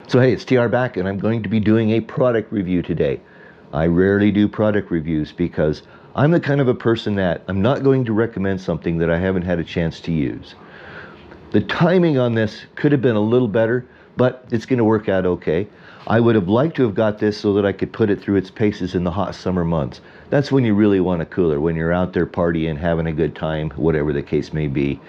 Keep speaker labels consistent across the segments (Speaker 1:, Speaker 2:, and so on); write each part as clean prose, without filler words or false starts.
Speaker 1: So hey, it's TR back, and I'm going to be doing a product review today. I rarely do product reviews because I'm the kind of a person that I'm not going to recommend something that I haven't had a chance to use. The timing on this could have been a little better, but it's going to work out okay. I would have liked to have got this so that I could put it through its paces in the hot summer months. That's when you really want a cooler, when you're out there partying, having a good time, whatever the case may be.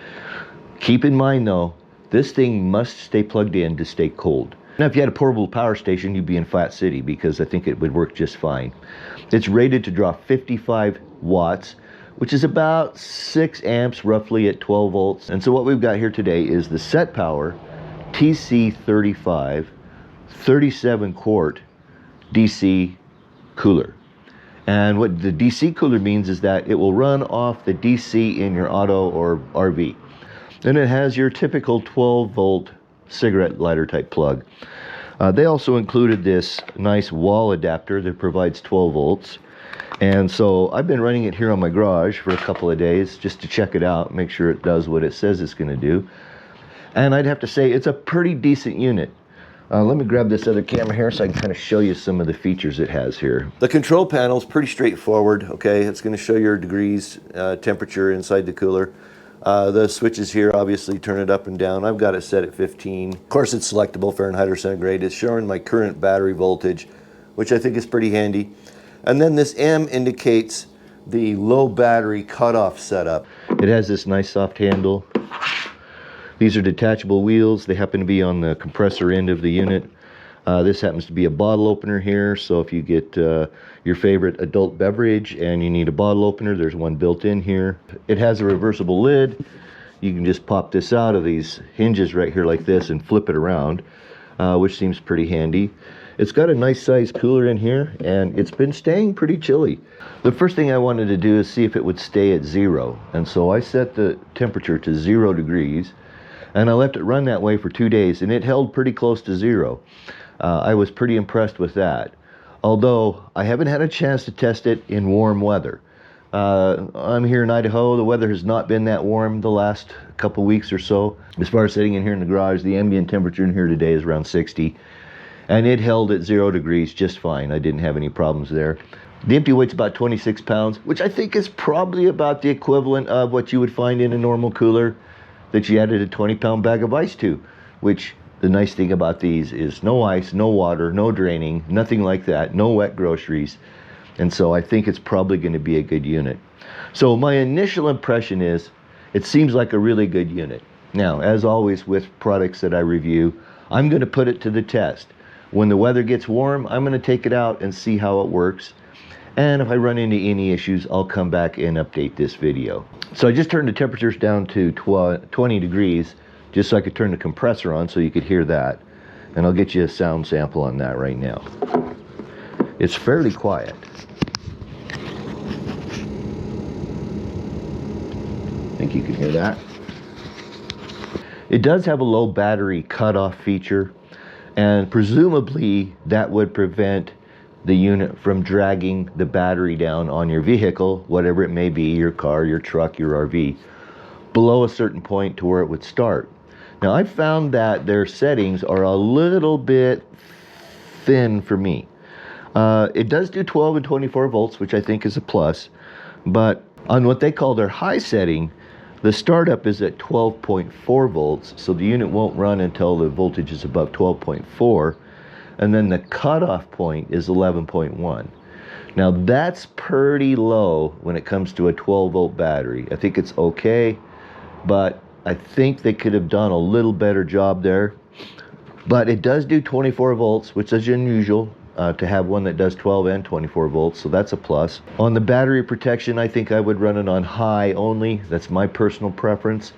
Speaker 1: Keep in mind though, this thing must stay plugged in to stay cold. Now, if you had a portable power station, you'd be in Flat City because I think it would work just fine. It's rated to draw 55 watts, which is about 6 amps roughly at 12 volts. And so what we've got here today is the SetPower TC35 37 quart DC cooler. And what the DC cooler means is that it will run off the DC in your auto or RV. And it has your typical 12 volt cigarette lighter type plug. They also included this nice wall adapter that provides 12 volts. And so I've been running it here on my garage for a couple of days just to check it out, make sure it does what it says it's going to do. And I'd have to say it's a pretty decent unit. Let me grab this other camera here so I can kind of show you some of the features it has here. The control panel is pretty straightforward, okay? It's going to show your degrees, temperature inside the cooler. The switches here obviously turn it up and down. I've got it set at 15. Of course, it's selectable Fahrenheit or centigrade. It's showing my current battery voltage, which I think is pretty handy. And then this M indicates the low battery cutoff setup. It has this nice soft handle. These are detachable wheels. They happen to be on the compressor end of the unit. This happens to be a bottle opener here, so if you get your favorite adult beverage and you need a bottle opener, there's one built in here. It has a reversible lid. You can just pop this out of these hinges right here like this and flip it around, which seems pretty handy. It's got a nice size cooler in here, and it's been staying pretty chilly. The first thing I wanted to do is see if it would stay at 0, and so I set the temperature to 0 degrees, and I left it run that way for 2 days, and it held pretty close to 0. I was pretty impressed with that, although I haven't had a chance to test it in warm weather. I'm here in Idaho. The weather has not been that warm the last couple weeks or so. As far as sitting in here in the garage, the ambient temperature in here today is around 60, and it held at 0 degrees just fine. I didn't have any problems there. The empty weight's about 26 pounds, which I think is probably about the equivalent of what you would find in a normal cooler that you added a 20-pound bag of ice to, which the nice thing about these is no ice, no water, no draining, nothing like that, no wet groceries. And so I think it's probably going to be a good unit. So my initial impression is it seems like a really good unit. Now, as always with products that I review, I'm going to put it to the test. When the weather gets warm, I'm going to take it out and see how it works. And if I run into any issues, I'll come back and update this video. So I just turned the temperatures down to 20 degrees just so I could turn the compressor on so you could hear that. And I'll get you a sound sample on that right now. It's fairly quiet. I think you can hear that. It does have a low battery cutoff feature, and presumably that would prevent the unit from dragging the battery down on your vehicle, whatever it may be, your car, your truck, your RV, below a certain point to where it would start. Now, I found that their settings are a little bit thin for me. It does do 12 and 24 volts, which I think is a plus, but on what they call their high setting, the startup is at 12.4 volts, so the unit won't run until the voltage is above 12.4, and then the cutoff point is 11.1. Now, that's pretty low when it comes to a 12 volt battery. I think it's okay, but I think they could have done a little better job there. But it does do 24 volts, which is unusual to have one that does 12 and 24 volts, so that's a plus. On the battery protection, I think I would run it on high only. That's my personal preference,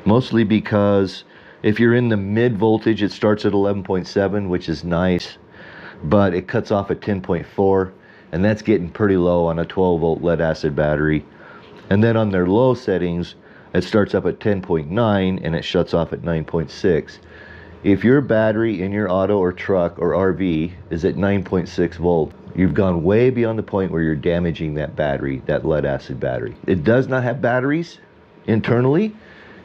Speaker 1: mostly because if you're in the mid voltage, it starts at 11.7, which is nice, but it cuts off at 10.4, and that's getting pretty low on a 12 volt lead acid battery. And then on their low settings, it starts up at 10.9 and it shuts off at 9.6. If your battery in your auto or truck or RV is at 9.6 volt, you've gone way beyond the point where you're damaging that battery, that lead acid battery. It does not have batteries internally.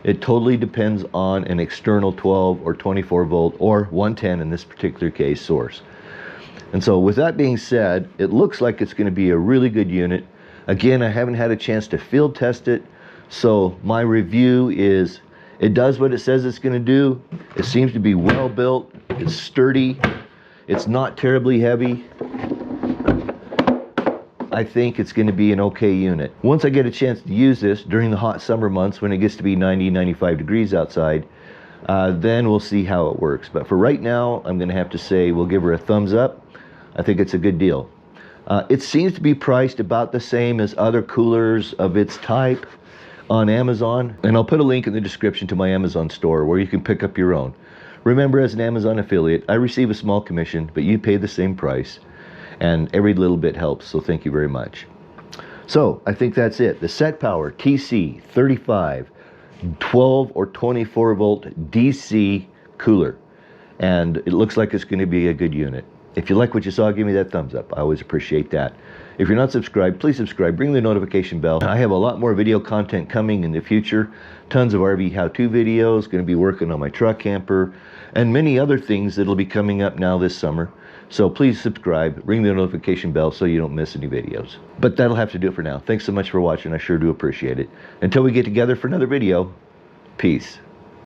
Speaker 1: It totally depends on an external 12 or 24 volt or 110 in this particular case source. And so with that being said, it looks like it's going to be a really good unit. Again, I haven't had a chance to field test it, so my review is it does what it says it's going to do. It seems to be well built, it's sturdy, it's not terribly heavy. I think it's going to be an okay unit. Once I get a chance to use this during the hot summer months when it gets to be 90-95 degrees outside, then we'll see how it works. But for right now, I'm going to have to say we'll give her a thumbs up. I think it's a good deal. It seems to be priced about the same as other coolers of its type on Amazon, and I'll put a link in the description to my Amazon store where you can pick up your own. Remember, as an Amazon affiliate, I receive a small commission, but you pay the same price. And every little bit helps, so thank you very much. So I think that's it. The SetPower TC35 12 or 24 volt DC cooler, and it looks like it's going to be a good unit. If you like what you saw, give me that thumbs up. I always appreciate that. If you're not subscribed, please subscribe. Ring the notification bell. I have a lot more video content coming in the future. Tons of RV how-to videos. Going to be working on my truck camper and many other things that'll be coming up now this summer. So please subscribe, ring the notification bell so you don't miss any videos. But that'll have to do it for now. Thanks so much for watching. I sure do appreciate it. Until we get together for another video, peace.